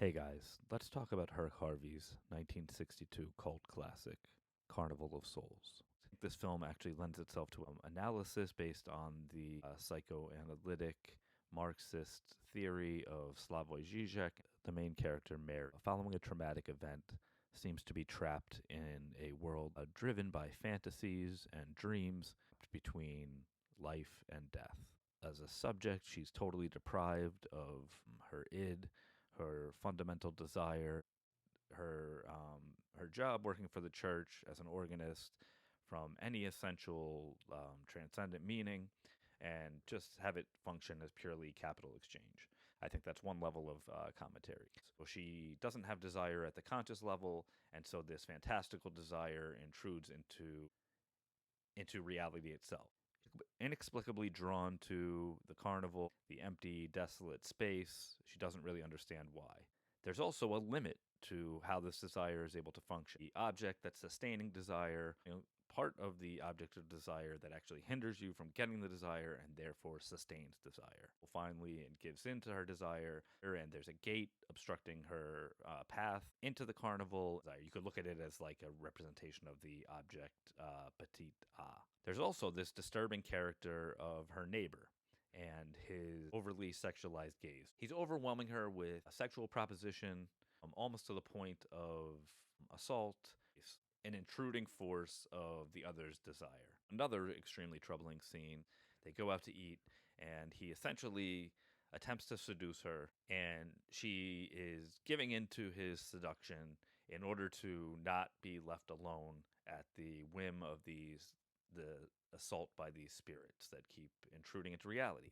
Hey guys, let's talk about Herk Harvey's 1962 cult classic, Carnival of Souls. This film actually lends itself to an analysis based on the psychoanalytic Marxist theory of Slavoj Žižek. The main character, Mary, following a traumatic event, seems to be trapped in a world driven by fantasies and dreams between life and death. As a subject, she's totally deprived of her id, her fundamental desire, her job working for the church as an organist, from any essential transcendent meaning, and just have it function as purely capital exchange. I think that's one level of commentary. So she doesn't have desire at the conscious level, and so this fantastical desire intrudes into reality itself. Inexplicably drawn to the carnival, the empty, desolate space, she doesn't really understand why. There's also a limit to how this desire is able to function. The object that's sustaining desire, part of the object of desire that actually hinders you from getting the desire and therefore sustains desire. Finally, it gives in to her desire, and there's a gate obstructing her path into the carnival. You could look at it as like a representation of the object petit a. There's also this disturbing character of her neighbor and his overly sexualized gaze. He's overwhelming her with a sexual proposition, almost to the point of assault, an intruding force of the other's desire. Another extremely troubling scene. They go out to eat, and he essentially attempts to seduce her, and she is giving in to his seduction in order to not be left alone at the whim of the assault by these spirits that keep intruding into reality.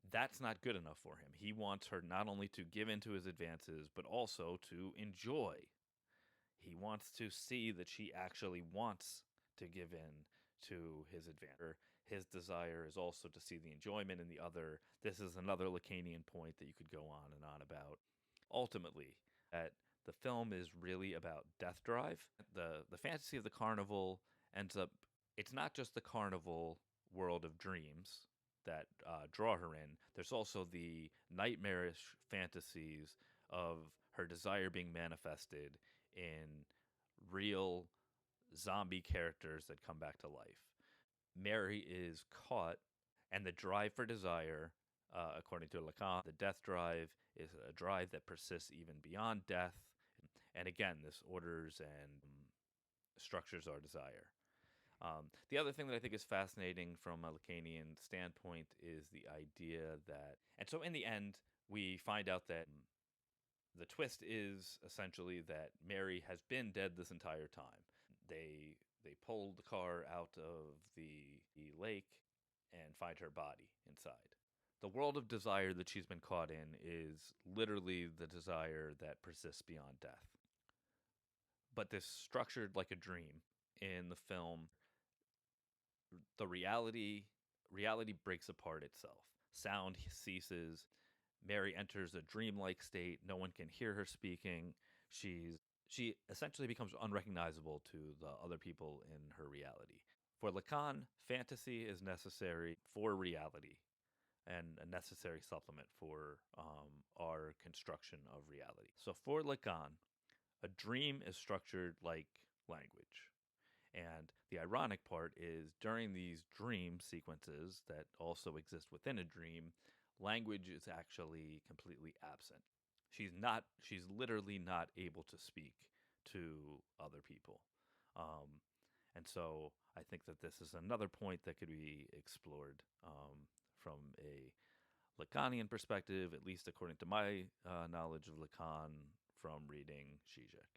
That's not good enough for him. He wants her not only to give in to his advances, but also to enjoy. He wants to see that she actually wants to give in to his advantage. His desire is also to see the enjoyment in the other. This is another Lacanian point that you could go on and on about. Ultimately, that the film is really about death drive. The fantasy of the carnival ends up, it's not just the carnival world of dreams that draw her in. There's also the nightmarish fantasies of her desire being manifested in real zombie characters that come back to life. Mary is caught, and the drive for desire, according to Lacan, the death drive is a drive that persists even beyond death. And again, this orders and structures our desire. The other thing that I think is fascinating from a Lacanian standpoint is the idea that, and so in the end, we find out that the twist is essentially that Mary has been dead this entire time. They pulled the car out of the lake and find her body inside. The world of desire that she's been caught in is literally the desire that persists beyond death. But this structured like a dream in the film, the reality breaks apart itself. Sound ceases. Mary enters a dreamlike state. No one can hear her speaking. She essentially becomes unrecognizable to the other people in her reality. For Lacan, fantasy is necessary for reality and a necessary supplement for our construction of reality. So for Lacan, a dream is structured like language. And the ironic part is during these dream sequences that also exist within a dream, language is actually completely absent. She's literally not able to speak to other people. Um, and so I think that this is another point that could be explored from a Lacanian perspective, at least according to my knowledge of Lacan from reading Žižek.